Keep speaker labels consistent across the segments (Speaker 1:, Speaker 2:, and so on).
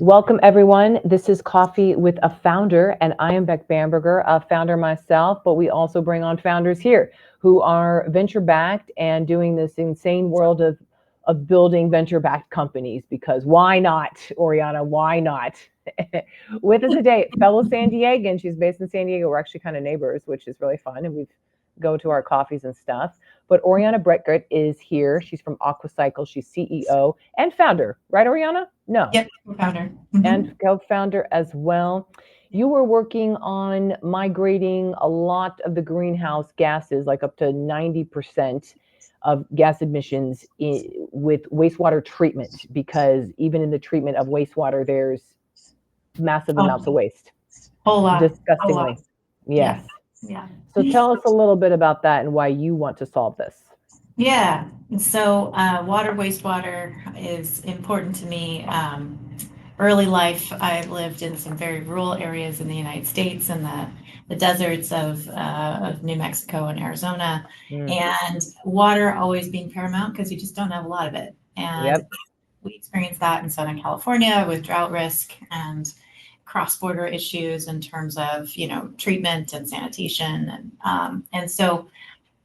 Speaker 1: Welcome, everyone. This is Coffee with a Founder, and I am Beck Bamberger, a founder myself, but we also bring on founders here who are venture-backed and doing this insane world of building venture-backed companies, because why not, Orianna? Why not? With us today, fellow San Diegan. She's based in San Diego. We're actually kind of neighbors, which is really fun, and we go to our coffees and stuff. But Orianna Bretschger is here. She's from Aquacycl. She's CEO and founder, right, Orianna? No.
Speaker 2: Yep, co-founder.
Speaker 1: And co-founder as well. You were working on migrating a lot of the greenhouse gases, like up to 90% of gas emissions with wastewater treatment, because even in the treatment of wastewater, there's massive amounts of waste.
Speaker 2: Whole lot.
Speaker 1: Disgustingly. Yes.
Speaker 2: Yeah.
Speaker 1: So tell us a little bit about that and why you want to solve this.
Speaker 2: Yeah. So water, wastewater is important to me. Early life, I lived in some very rural areas in the United States and the deserts of New Mexico and Arizona, and water always being paramount because you just don't have a lot of it. And we experienced that in Southern California with drought risk and cross-border issues in terms of, treatment and sanitation. And so,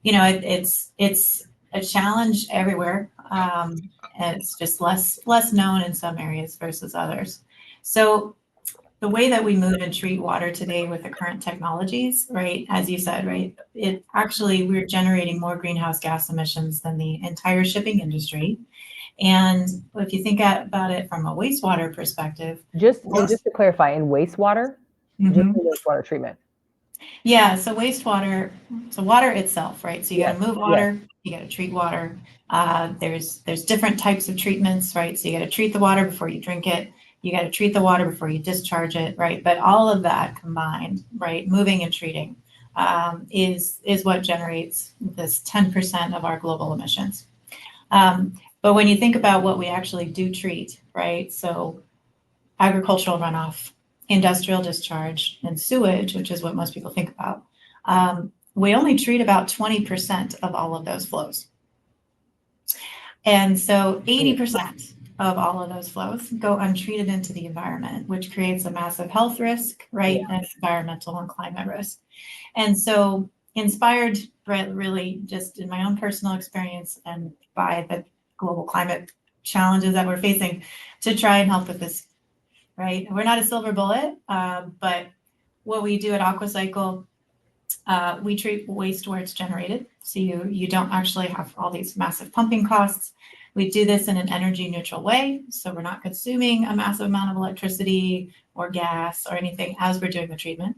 Speaker 2: it's a challenge everywhere. And it's just less known in some areas versus others. So the way that we move and treat water today with the current technologies, right, as you said, right, we're generating more greenhouse gas emissions than the entire shipping industry. And if you think about it from a wastewater perspective.
Speaker 1: Just to clarify, in wastewater, just in wastewater treatment.
Speaker 2: Yeah, so water itself, right? So you got to move water, you got to treat water. There's different types of treatments, right? So you got to treat the water before you drink it. You got to treat the water before you discharge it, right? But all of that combined, right, moving and treating, is what generates this 10% of our global emissions. But when you think about what we actually do treat, right? So agricultural runoff, industrial discharge, and sewage, which is what most people think about, we only treat about 20% of all of those flows. And so 80% of all of those flows go untreated into the environment, which creates a massive health risk, right? And environmental and climate risk. And so inspired really just in my own personal experience and by the global climate challenges that we're facing to try and help with this, right? We're not a silver bullet, but what we do at Aquacycl, we treat waste where it's generated. So you don't actually have all these massive pumping costs. We do this in an energy neutral way. So we're not consuming a massive amount of electricity or gas or anything as we're doing the treatment.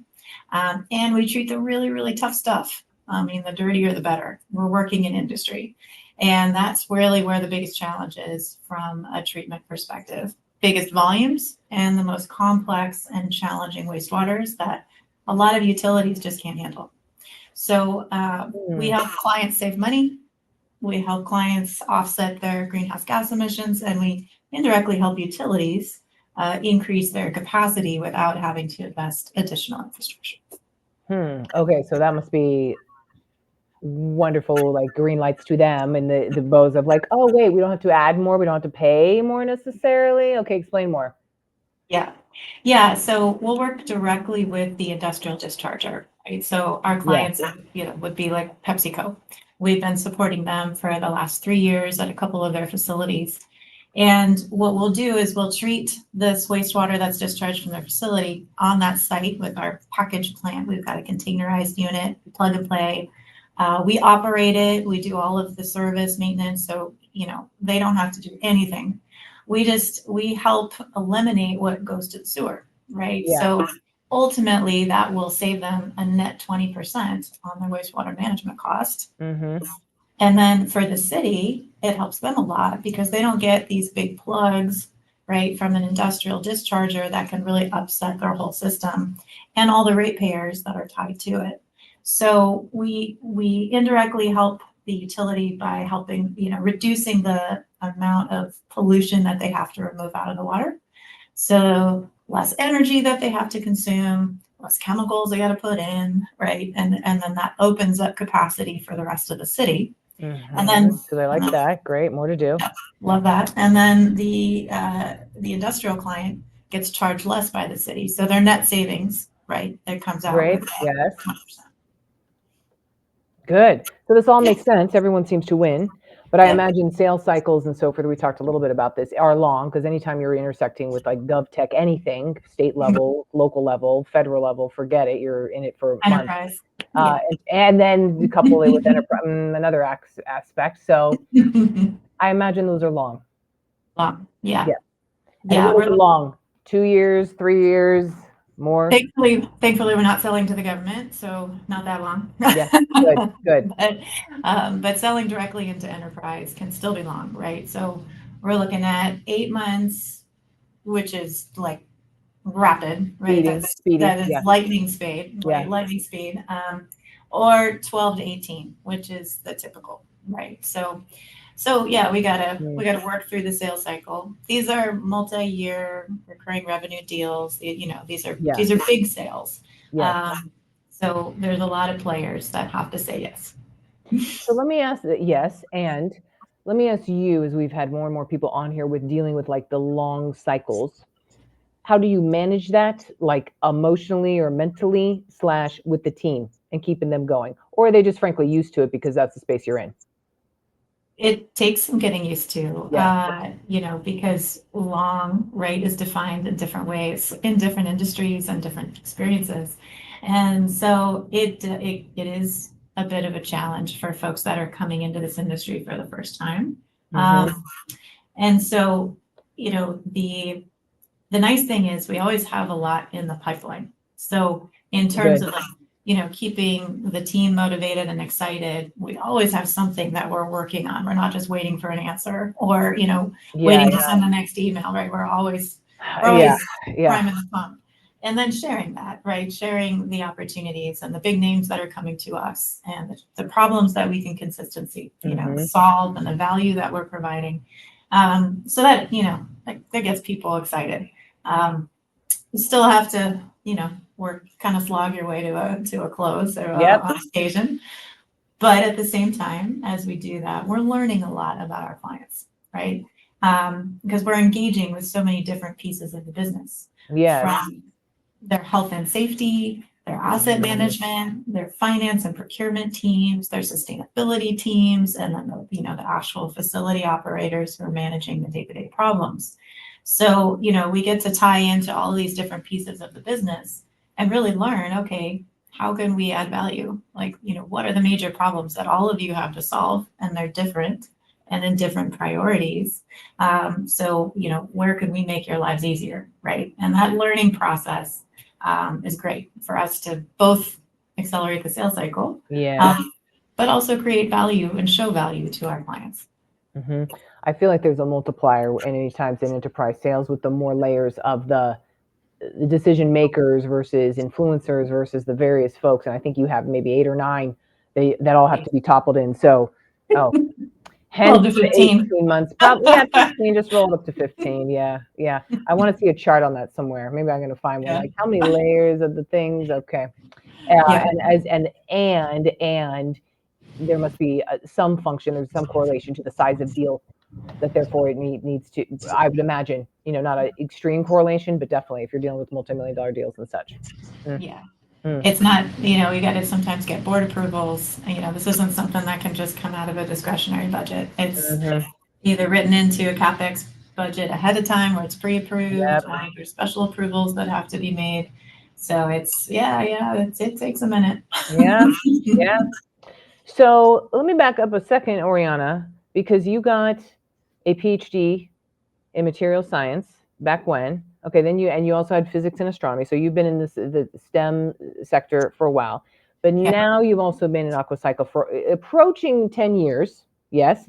Speaker 2: And we treat the really, really tough stuff. I mean, the dirtier, the better. We're working in industry. And that's really where the biggest challenge is from a treatment perspective. Biggest volumes and the most complex and challenging wastewaters that a lot of utilities just can't handle. So we help clients save money. We help clients offset their greenhouse gas emissions, and we indirectly help utilities increase their capacity without having to invest additional infrastructure.
Speaker 1: Okay, so that must be wonderful, like green lights to them, and the bows of like, oh wait, we don't have to add more, we don't have to pay more necessarily. Okay, explain more.
Speaker 2: Yeah. So we'll work directly with the industrial discharger, right? So our clients, would be like PepsiCo. We've been supporting them for the last 3 years at a couple of their facilities. And what we'll do is we'll treat this wastewater that's discharged from their facility on that site with our package plant. We've got a containerized unit, plug and play. We operate it. We do all of the service maintenance. So, they don't have to do anything. We help eliminate what goes to the sewer, right? Yeah. So ultimately that will save them a net 20% on their wastewater management cost. And then for the city, it helps them a lot because they don't get these big plugs, right, from an industrial discharger that can really upset their whole system and all the ratepayers that are tied to it. So we indirectly help the utility by helping, reducing the amount of pollution that they have to remove out of the water. So less energy that they have to consume, less chemicals they got to put in, right? And then that opens up capacity for the rest of the city. And then,
Speaker 1: because I like that. Great, more to do.
Speaker 2: Love that. And then the industrial client gets charged less by the city. So their net savings, right, that comes out
Speaker 1: Great.
Speaker 2: with
Speaker 1: Yes.
Speaker 2: 20%.
Speaker 1: Good. So this all makes sense. Everyone seems to win. But I
Speaker 2: Yep.
Speaker 1: imagine sales cycles and so forth, we talked a little bit about this, are long, because anytime you're intersecting with like gov tech, anything, state level, local level, federal level, forget it. You're in it for months.
Speaker 2: Enterprise. Yeah.
Speaker 1: And then couple it with enterprise, another aspect. So I imagine those are long.
Speaker 2: Long. Yeah.
Speaker 1: Yeah. And
Speaker 2: Yeah.
Speaker 1: what is long? 2 years, 3 years, more?
Speaker 2: Thankfully, we're not selling to the government, so not that long.
Speaker 1: Yeah. Good.
Speaker 2: But selling directly into enterprise can still be long, right? So we're looking at 8 months, which is like rapid, right?
Speaker 1: Speedy.
Speaker 2: That is
Speaker 1: Yeah.
Speaker 2: lightning speed, right?
Speaker 1: Yeah.
Speaker 2: Lightning speed. Or 12 to 18, which is the typical, right? So yeah, we gotta work through the sales cycle. These are multi-year recurring revenue deals. These are big sales.
Speaker 1: Yeah.
Speaker 2: So there's a lot of players that have to say yes.
Speaker 1: So let me ask yes, and let me ask you, as we've had more and more people on here with dealing with like the long cycles, how do you manage that, like emotionally or mentally / with the team and keeping them going? Or are they just frankly used to it because that's the space you're in?
Speaker 2: It takes some getting used to, because long, right, is defined in different ways in different industries and different experiences. And so it is a bit of a challenge for folks that are coming into this industry for the first time. And so, the nice thing is we always have a lot in the pipeline. So in terms of keeping the team motivated and excited, we always have something that we're working on. We're not just waiting for an answer or, waiting to send the next email, right? We're always priming the pump. And then sharing that, right? Sharing the opportunities and the big names that are coming to us and the problems that we can consistently, solve and the value that we're providing. So that, that gets people excited. You still have to, work, kind of slog your way to a close or on occasion. But at the same time, as we do that, we're learning a lot about our clients, right? Because we're engaging with so many different pieces of the business. From their health and safety, their asset management, their finance and procurement teams, their sustainability teams, and then the actual facility operators who are managing the day-to-day problems. So, we get to tie into all of these different pieces of the business and really learn, okay, how can we add value? Like, what are the major problems that all of you have to solve? And they're different and in different priorities. So, where could we make your lives easier, right? And that learning process is great for us to both accelerate the sales cycle, but also create value and show value to our clients.
Speaker 1: I feel like there's a multiplier in any times in enterprise sales with the more layers of the decision makers versus influencers versus the various folks. And I think you have maybe 8 or 9 that all have to be toppled in. So, hence the 18 months. Probably, 15, just roll it up to 15. Yeah. I want to see a chart on that somewhere. Maybe I'm going to find one. Like how many layers of the things? Okay. And there must be some function or some correlation to the size of deal that therefore it needs to, I would imagine, not an extreme correlation, but definitely if you're dealing with multi-million-dollar deals and such.
Speaker 2: It's not, we got to sometimes get board approvals. This isn't something that can just come out of a discretionary budget. It's either written into a CapEx budget ahead of time or it's pre-approved. There's special approvals that have to be made. So it's, it takes a minute.
Speaker 1: Yeah. So let me back up a second, Orianna, because you got a PhD in material science back when. Okay, then you also had physics and astronomy. So you've been in the STEM sector for a while. But now you've also been in Aquacycl for approaching 10 years. Yes?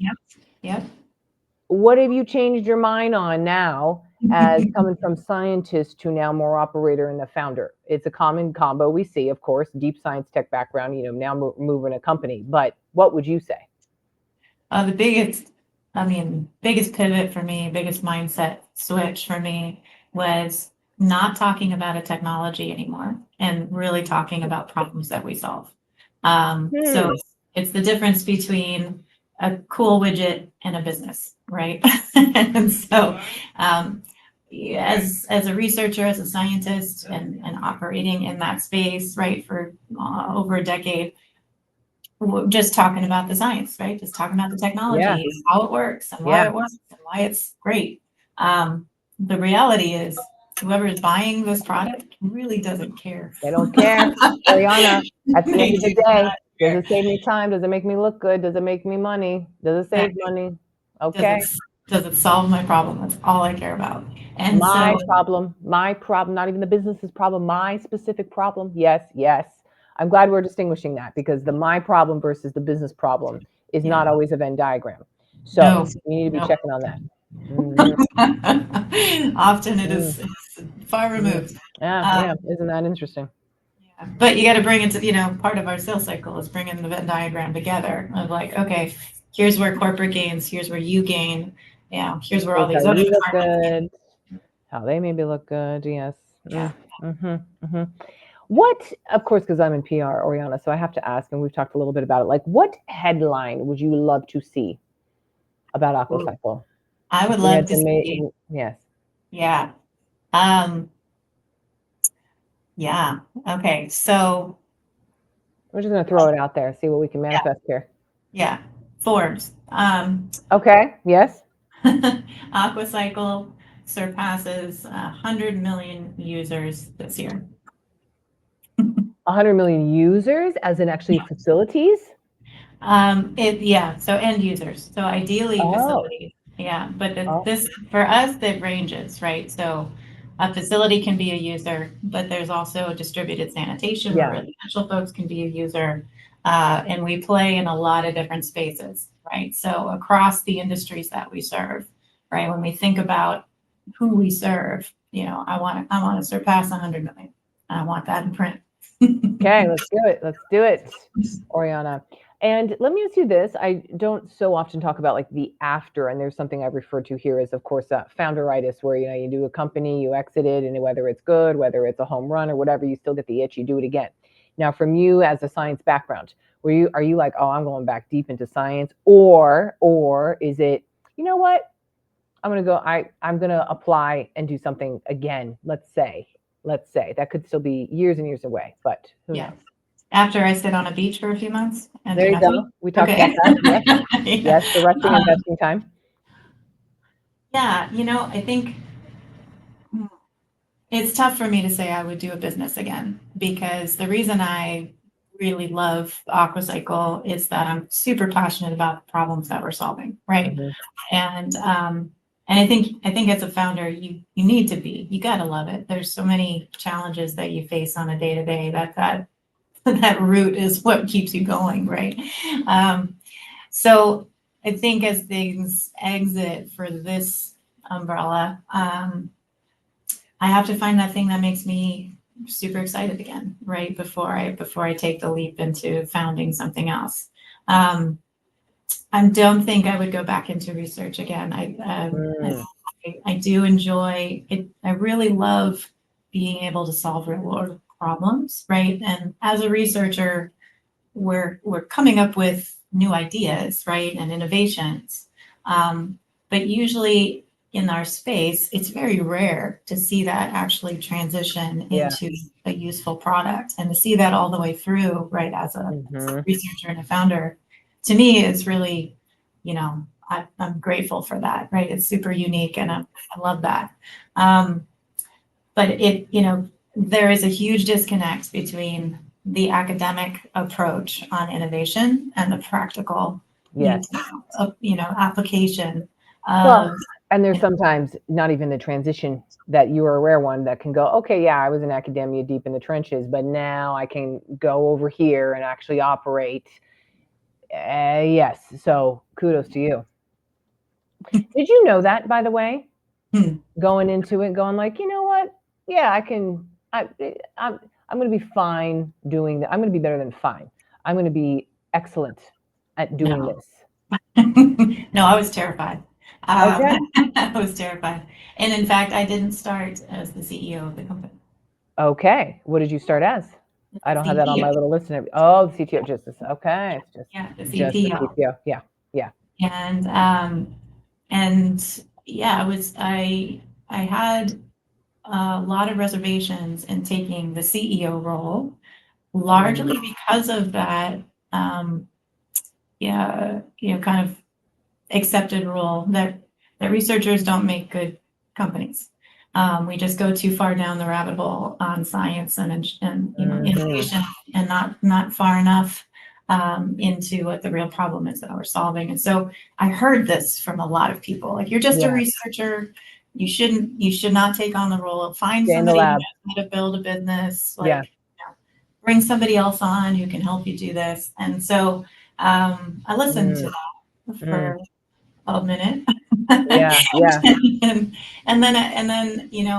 Speaker 2: Yep.
Speaker 1: What have you changed your mind on now as coming from scientist to now more operator and the founder? It's a common combo we see, of course, deep science tech background, now moving a company. But what would you say?
Speaker 2: The biggest pivot for me, biggest mindset switch for me was not talking about a technology anymore and really talking about problems that we solve. So it's the difference between a cool widget and a business, right? And so, as a researcher, as a scientist, and operating in that space, right, for over a decade, just talking about the science, right? Just talking about the
Speaker 1: Yeah.
Speaker 2: technology, how it works and why
Speaker 1: Yeah.
Speaker 2: it works and why it's great. The reality is whoever is buying this product really doesn't care.
Speaker 1: They don't care. Oriana, at the end
Speaker 2: They
Speaker 1: of the
Speaker 2: do
Speaker 1: day,
Speaker 2: not
Speaker 1: does
Speaker 2: care.
Speaker 1: it save me time? Does it make me look good? Does it make me money? Does it save
Speaker 2: Exactly.
Speaker 1: money?
Speaker 2: Does
Speaker 1: Okay.
Speaker 2: it does it solve my problem? That's all I care about. And
Speaker 1: My
Speaker 2: so
Speaker 1: problem, not even the business's problem, my specific problem. Yes, yes. I'm glad we're distinguishing that because the my problem versus the business problem is
Speaker 2: yeah,
Speaker 1: not always a Venn diagram. So
Speaker 2: no,
Speaker 1: you need to be
Speaker 2: no.
Speaker 1: checking on that. Mhm,
Speaker 2: Often it
Speaker 1: mm,
Speaker 2: is far
Speaker 1: mm.
Speaker 2: removed.
Speaker 1: Yeah, yeah.
Speaker 2: Um,
Speaker 1: Isn't that interesting?
Speaker 2: yeah. But you got to bring it to, part of our sales cycle is bringing the Venn diagram together of like, okay, here's where corporate gains, here's where you gain, here's where all
Speaker 1: Here's how
Speaker 2: these other
Speaker 1: you look
Speaker 2: departments gain.
Speaker 1: good, how they maybe look good. Yes.
Speaker 2: Yeah.
Speaker 1: Mm-hmm. What, of course, because I'm in PR, Oriana, so I have to ask, and we've talked a little bit about it. Like, what headline would you love to see about Aquacycl?
Speaker 2: I
Speaker 1: If
Speaker 2: would
Speaker 1: we
Speaker 2: love
Speaker 1: had
Speaker 2: to
Speaker 1: to make,
Speaker 2: see,
Speaker 1: yes,
Speaker 2: yeah. Um, yeah. Okay. So,
Speaker 1: we're just going to throw it out there, see what we can
Speaker 2: yeah,
Speaker 1: manifest here.
Speaker 2: yeah. Forbes.
Speaker 1: Okay. Yes.
Speaker 2: Aquacycl surpasses 100 million users this year.
Speaker 1: 100 million users, as in actually facilities.
Speaker 2: So end users. So ideally
Speaker 1: Oh.
Speaker 2: facilities. Yeah, but
Speaker 1: Oh.
Speaker 2: this for us that ranges, right? So a facility can be a user, but there's also distributed sanitation where
Speaker 1: Yeah.
Speaker 2: residential folks can be a user. And we play in a lot of different spaces, right? So across the industries that we serve, right? When we think about who we serve, I want to surpass 100 million. I want that in print.
Speaker 1: Okay. Let's do it. Let's do it, Oriana. And let me ask you this. I don't so often talk about like the after, and there's something I refer to here as, of course, founderitis, where you do a company, you exit it, and whether it's good, whether it's a home run or whatever, you still get the itch, you do it again. Now, from you as a science background, are you like, oh, I'm going back deep into science, or is it, you know what, I'm gonna apply and do something again. Let's say that could still be years and years away, but who
Speaker 2: Yeah.
Speaker 1: knows?
Speaker 2: After I sit on a beach for a few months and
Speaker 1: There
Speaker 2: do
Speaker 1: you
Speaker 2: nothing.
Speaker 1: go. We talked about
Speaker 2: Okay.
Speaker 1: that. Yes.
Speaker 2: Yeah.
Speaker 1: Yes, the resting and vesting time.
Speaker 2: Yeah, I think it's tough for me to say I would do a business again because the reason I really love Aquacycle is that I'm super passionate about the problems that we're solving, right?
Speaker 1: Mhm.
Speaker 2: And I think as a founder, you need to be, you gotta love it. There's so many challenges that you face on a day to day that that root is what keeps you going, right? Um, so I think as things exit for this umbrella, I have to find that thing that makes me super excited again, right? Before I take the leap into founding something else. I don't think I would go back into research again.
Speaker 1: Mm,
Speaker 2: I do enjoy it. I really love being able to solve real world problems, right? And as a researcher, we're coming up with new ideas, right, and innovations. But usually in our space, it's very rare to see that actually transition
Speaker 1: yeah.
Speaker 2: into a useful product and to see that all the way through, right, as a
Speaker 1: Hmm.
Speaker 2: researcher and a founder. To me, it's really, I'm grateful for that, right? It's super unique and I love that. Um, but there is a huge disconnect between the academic approach on innovation and the practical,
Speaker 1: Yes.
Speaker 2: application
Speaker 1: Well,
Speaker 2: of,
Speaker 1: and there's
Speaker 2: you know,
Speaker 1: sometimes not even the transition that you are a rare one that can go, okay, yeah, I was in academia deep in the trenches, but now I can go over here and actually operate. Yes. So kudos to you. Did you know that, by the way,
Speaker 2: hmm,
Speaker 1: going into it, going like, you know what? Yeah, I can. I'm going to be fine doing that. I'm going to be better than fine. I'm going to be excellent at doing
Speaker 2: no,
Speaker 1: this.
Speaker 2: no, I was terrified.
Speaker 1: Okay.
Speaker 2: I was terrified. And in fact, I didn't start as the CEO of the company.
Speaker 1: Okay. What did you start as? I
Speaker 2: The
Speaker 1: don't have that on my
Speaker 2: CTO.
Speaker 1: little list. Oh, the CTO. Just this. Okay. It's
Speaker 2: Yeah, the
Speaker 1: just the
Speaker 2: CTO.
Speaker 1: CTO. Yeah. Yeah.
Speaker 2: And yeah, I I had a lot of reservations in taking the CEO role, largely because of that, kind of accepted rule that researchers don't make good companies. We just go too far down the rabbit hole on science and innovation, and not far enough into what the real problem is that we're solving. And so I heard this from a lot of people, like, you're just a researcher. You should not take on the role. Find somebody who knows how to build a business. Like, bring somebody else on who can help you do this. And so I listened to that for a minute. and then when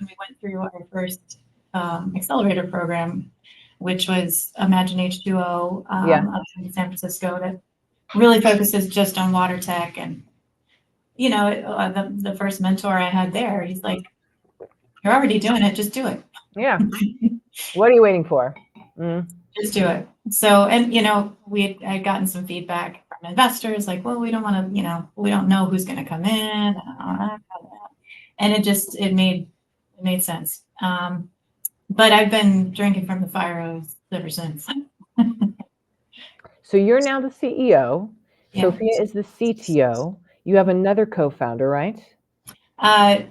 Speaker 2: we went through our first accelerator program, which was Imagine H2O up in San Francisco, that really focuses just on water tech. And the first mentor I had there, he's like, you're already doing it, just do it.
Speaker 1: Yeah. What are you waiting for?
Speaker 2: Just do it. So, and I'd gotten some feedback from investors, like, well, we don't want to, we don't know who's going to come in, and it made sense. But I've been drinking from the fire hose ever since.
Speaker 1: So you're now the CEO. Sophia is the CTO. You have another co-founder, right?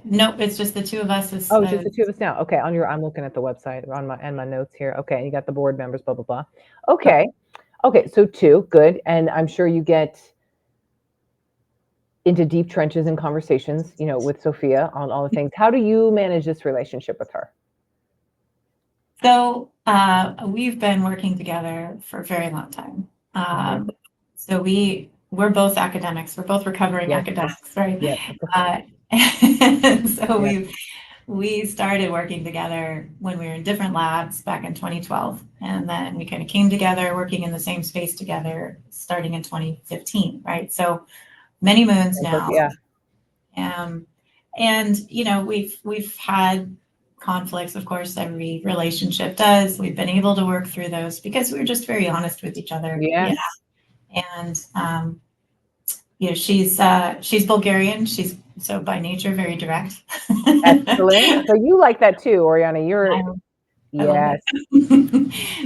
Speaker 2: Nope, it's just the two of us.
Speaker 1: It's just the two of us now. Okay, I'm looking at the website on my notes here. Okay, you got the board members, blah blah blah. Okay, so two, good, and I'm sure you get into deep trenches and conversations, with Sophia on all the things. How do you manage this relationship with her?
Speaker 2: So we've been working together for a very long time. So we're both academics. We're both recovering academics, right? So we started working together when we were in different labs back in 2012, and then we kind of came together working in the same space together starting in 2015, right? So many moons now. And we've had conflicts, of course, every relationship does. We've been able to work through those because we're just very honest with each other. And she's Bulgarian. She's so by nature very direct.
Speaker 1: Excellent. So you like that too, Orianna.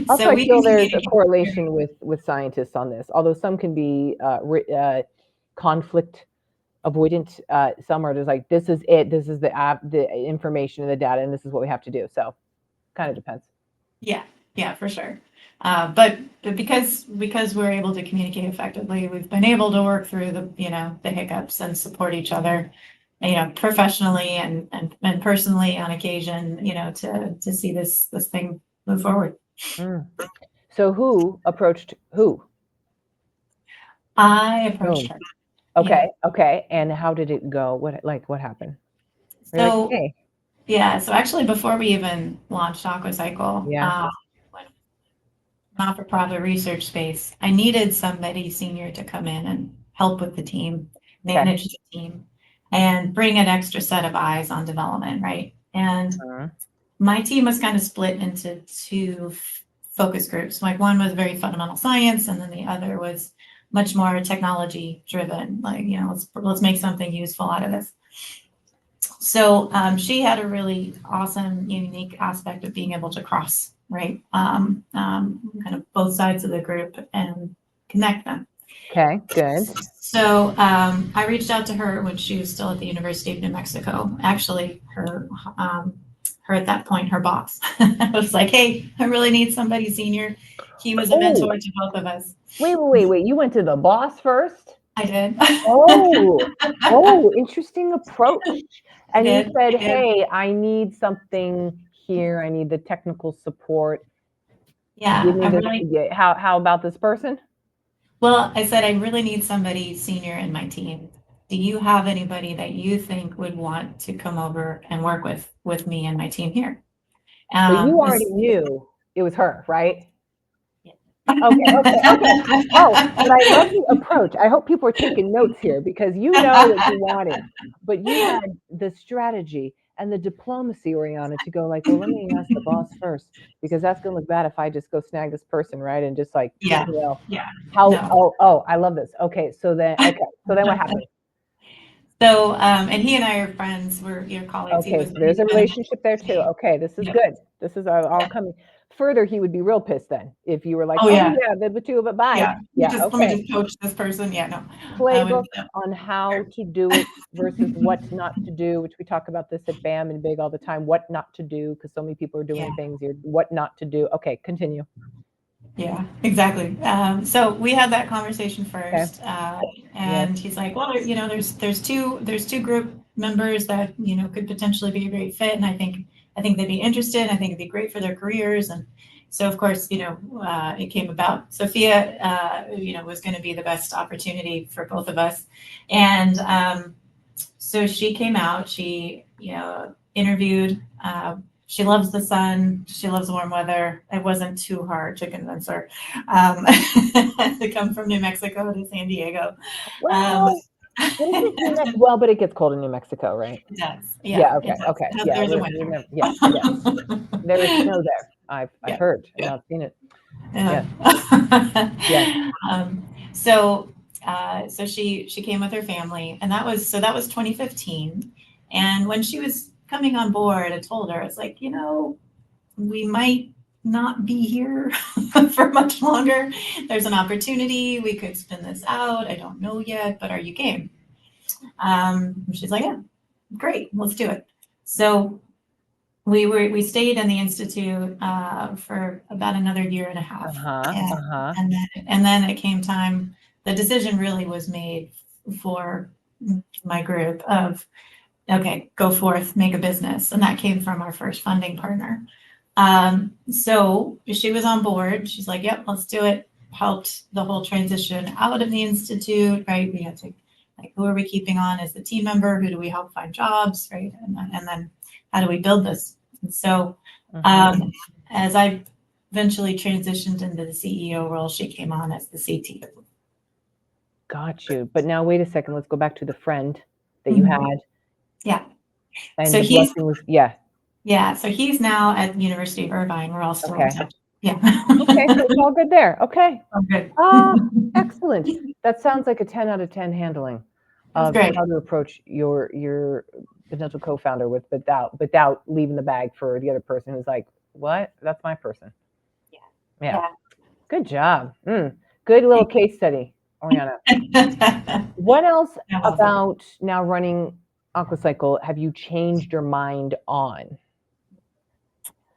Speaker 1: Also, I feel there's a correlation with scientists on this, although some can be conflict avoidant. Some are just like, this is it. This is the information and the data, and this is what we have to do. So, kind of depends.
Speaker 2: Yeah, for sure. But because we're able to communicate effectively, we've been able to work through the hiccups and support each other, professionally and personally on occasion, to see this thing move forward.
Speaker 1: So who approached who?
Speaker 2: I approached her.
Speaker 1: Okay. And how did it go? What happened?
Speaker 2: So, so actually before we even launched Aquacycl, not-for-profit research space, I needed somebody senior to come in and help with the team, manage the team, and bring an extra set of eyes on development, right? And my team was kind of split into two focus groups. Like, one was very fundamental science, and then the other was much more technology driven. Like, let's make something useful out of this. So she had a really awesome, unique aspect of being able to cross, right? Kind of both sides of the group and connect them.
Speaker 1: Okay, good.
Speaker 2: So I reached out to her when she was still at the University of New Mexico. Actually, her at that point, her boss. I was like, hey, I really need somebody senior. He was a mentor to both of us.
Speaker 1: Wait. You went to the boss first?
Speaker 2: I did.
Speaker 1: Interesting approach. And you said, hey, I need something here. I need the technical support.
Speaker 2: Yeah.
Speaker 1: How about this person?
Speaker 2: Well, I said, I really need somebody senior in my team. Do you have anybody that you think would want to come over and work with me and my team here?
Speaker 1: So you already knew it was her, right?
Speaker 2: Yeah.
Speaker 1: Okay. Oh, but I love the approach. I hope people are taking notes here, because you know what you wanted, but you had the strategy and the diplomacy, Orianna, to go like, well, let me ask the boss first, because that's going to look bad if I just go snag this person, right? And just like, I love this. So then what happened?
Speaker 2: So, and he and I are friends. We're colleagues. He
Speaker 1: Okay,
Speaker 2: was
Speaker 1: so there's a
Speaker 2: kind of
Speaker 1: relationship there too. Okay, this is
Speaker 2: yeah.
Speaker 1: good. This is all coming. Further, he would be real pissed then if you were like,
Speaker 2: Oh
Speaker 1: oh
Speaker 2: yeah,
Speaker 1: yeah, the two of it, bye.
Speaker 2: yeah.
Speaker 1: Yeah,
Speaker 2: Let me
Speaker 1: okay.
Speaker 2: just coach this person. Yeah, no, I would.
Speaker 1: Playbook on how to do it versus what not to do, which we talk about this at BAM and Big all the time, what not to do, because so many people are doing
Speaker 2: Yeah.
Speaker 1: things here, what not to do. Okay, continue.
Speaker 2: Yeah, exactly. So we had that conversation
Speaker 1: Okay.
Speaker 2: first,
Speaker 1: Yes.
Speaker 2: and he's like, "Well, there's two group members that could potentially be a great fit, and I think they'd be interested. I think it'd be great for their careers." And so, of course, it came about. Sophia, was going to be the best opportunity for both of us, and so she came out. She interviewed. She loves the sun. She loves warm weather. It wasn't too hard to convince her to come from New Mexico to San Diego. Um,
Speaker 1: Well, what is it? Well, but it gets cold in New Mexico, right?
Speaker 2: it does.
Speaker 1: Yeah.
Speaker 2: Yeah, it
Speaker 1: Okay.
Speaker 2: does.
Speaker 1: Okay. Yeah.
Speaker 2: There's a
Speaker 1: We
Speaker 2: winter.
Speaker 1: never. Yeah. Yeah. There is snow there. I've
Speaker 2: Yeah,
Speaker 1: heard. I've
Speaker 2: yeah,
Speaker 1: not seen it.
Speaker 2: yeah.
Speaker 1: Yeah. Yeah.
Speaker 2: So, so she came with her family, and that was 2015. And when she was coming on board, I told her, it's like, we might not be here for much longer. There's an opportunity. We could spin this out. I don't know yet, but are you game? She's like, yeah, great, let's do it. So we stayed in the institute for about another year and a half, and then it came time. The decision really was made for my group of, okay, go forth, make a business, and that came from our first funding partner. So she was on board. She's like, yep, let's do it. Helped the whole transition out of the institute, right? We had to, like, who are we keeping on as the team member? Who do we help find jobs, right? And then how do we build this? And so as I eventually transitioned into the CEO role, she came on as the CTO.
Speaker 1: Got you. But now, wait a second. Let's go back to the friend that you had.
Speaker 2: Yeah.
Speaker 1: And
Speaker 2: So
Speaker 1: the blessing was, yeah.
Speaker 2: Yeah, so he's now at the University of Irvine. We're all still in touch. Yeah.
Speaker 1: Okay, so it's all good there. Okay.
Speaker 2: Oh, good.
Speaker 1: Excellent. That sounds like a 10 out of 10 handling of
Speaker 2: great.
Speaker 1: how to approach your potential co-founder without leaving the bag for the other person who's like, what? That's my person. Yeah. Good job. Good little case study, Orianna. What else about now running Aquacycl have you changed your mind on?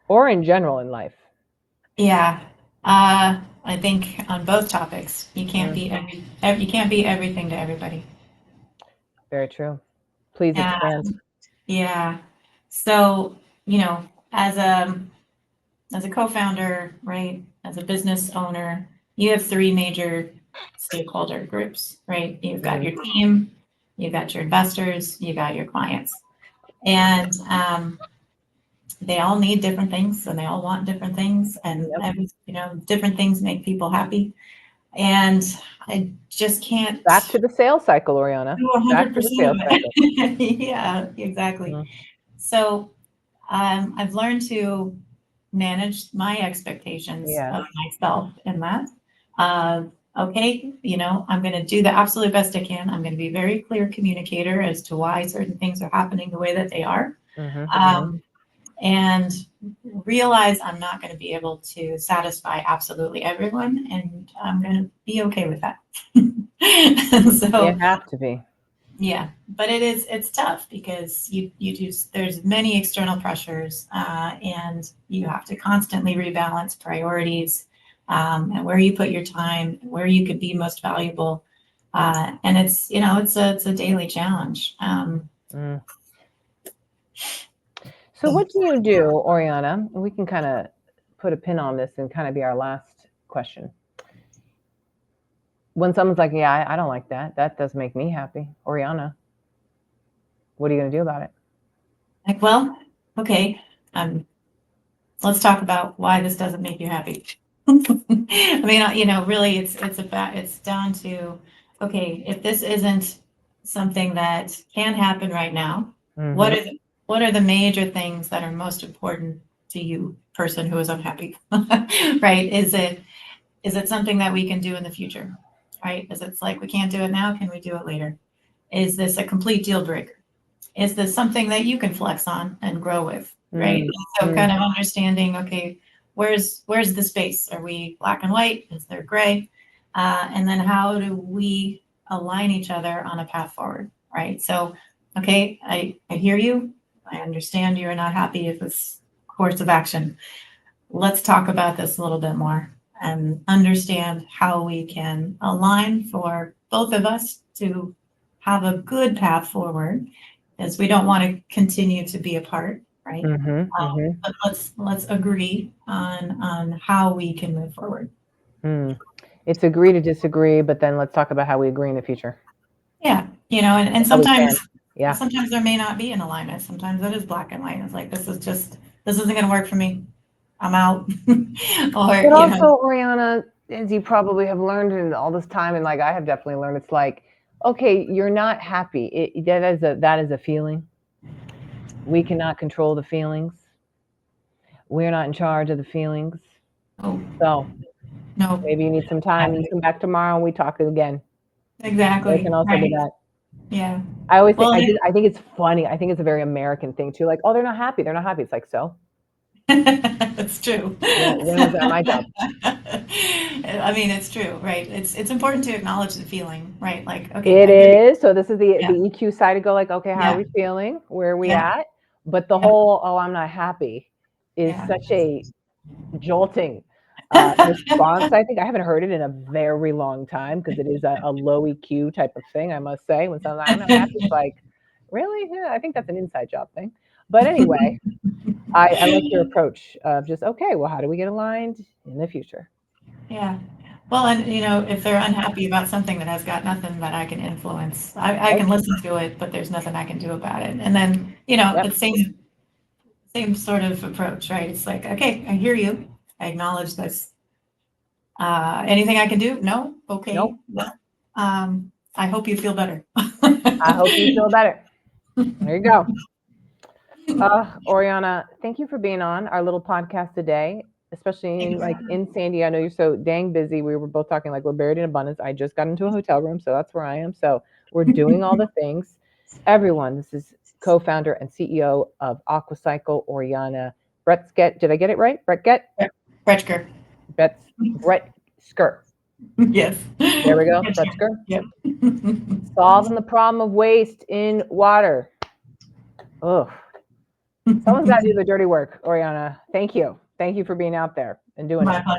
Speaker 1: Or in general in life?
Speaker 2: Yeah. I think on both topics, you can't be everything to everybody.
Speaker 1: Very true. Please expand.
Speaker 2: Yeah. So, as a co-founder, right, as a business owner, you have three major stakeholder groups, right? You've got your team, you've got your investors, you got your clients. And they all need different things and they all want different things. And, different things make people happy. And I just can't.
Speaker 1: Back to the sales cycle, Orianna.
Speaker 2: 100% of it. Yeah, exactly. So I've learned to manage my expectations of myself in that. Okay, I'm going to do the absolute best I can. I'm going to be a very clear communicator as to why certain things are happening the way that they are. And realize I'm not going to be able to satisfy absolutely everyone, and I'm going to be okay with that. So
Speaker 1: you have to be.
Speaker 2: Yeah, but it's tough because there's many external pressures, and you have to constantly rebalance priorities, and where you put your time, where you could be most valuable, and it's a daily challenge.
Speaker 1: So what do you do, Orianna? We can kind of put a pin on this and kind of be our last question. When someone's like, yeah, I don't like that. That doesn't make me happy. Orianna, what are you going to do about it?
Speaker 2: Like, well, okay, let's talk about why this doesn't make you happy. I mean, really, it's down to, okay, if this isn't something that can happen right now, what are the major things that are most important to you, person who is unhappy? Right? Is it something that we can do in the future? Right? Is it's like we can't do it now? Can we do it later? Is this a complete deal breaker? Is this something that you can flex on and grow with, right? So kind of understanding, okay, where's the space? Are we black and white? Is there gray? And then how do we align each other on a path forward, right? So, okay, I hear you. I understand you're not happy with this course of action. Let's talk about this a little bit more and understand how we can align for both of us to have a good path forward, as we don't want to continue to be apart, right? But let's agree on how we can move forward.
Speaker 1: It's agree to disagree, but then let's talk about how we agree in the future.
Speaker 2: Yeah, and sometimes there may not be an alignment. Sometimes it is black and white. It's like, this isn't going to work for me. I'm out.
Speaker 1: But also, Orianna, as you probably have learned in all this time, and like I have definitely learned, it's like, okay, you're not happy. That is a feeling. We cannot control the feelings. We're not in charge of the feelings. So maybe you need some time. You come back tomorrow and we talk again.
Speaker 2: Exactly.
Speaker 1: It can also be that.
Speaker 2: Yeah.
Speaker 1: I always think, I think it's funny. I think it's a very American thing too. Like, oh, they're not happy. They're not happy. It's like, so.
Speaker 2: That's true.
Speaker 1: When was that my job?
Speaker 2: I mean, it's true, right? It's important to acknowledge the feeling, right? Like, okay.
Speaker 1: It is. So this is the EQ side to go like, okay, how are we feeling? Where are we at? But the whole, oh, I'm not happy is such a jolting response. I think I haven't heard it in a very long time because it is a low EQ type of thing, I must say. When someone's like, I'm not happy, it's like, really? Yeah, I think that's an inside job thing. But anyway, I like your approach of just, okay, well, how do we get aligned in the future?
Speaker 2: Yeah. Well, and if they're unhappy about something that has got nothing that I can influence, I can listen to it, but there's nothing I can do about it. And then, the same sort of approach, right? It's like, okay, I hear you. I acknowledge this. Anything I can do? No? Okay.
Speaker 1: Nope.
Speaker 2: Well, I hope you feel better.
Speaker 1: I hope you feel better. There you go. Orianna, thank you for being on our little podcast today, especially in San Diego. I know you're so dang busy. We were both talking like we're buried in abundance. I just got into a hotel room, so that's where I am. So we're doing all the things. Everyone, this is co-founder and CEO of Aquacycl, Orianna Bretschger. Did I get it right? Bretschger? Bretschger.
Speaker 2: Yes.
Speaker 1: There we go. Bretschger.
Speaker 2: Yep.
Speaker 1: Solving the problem of waste in water. Ugh. Someone's got to do the dirty work, Orianna. Thank you. Thank you for being out there and doing it.
Speaker 2: My pleasure.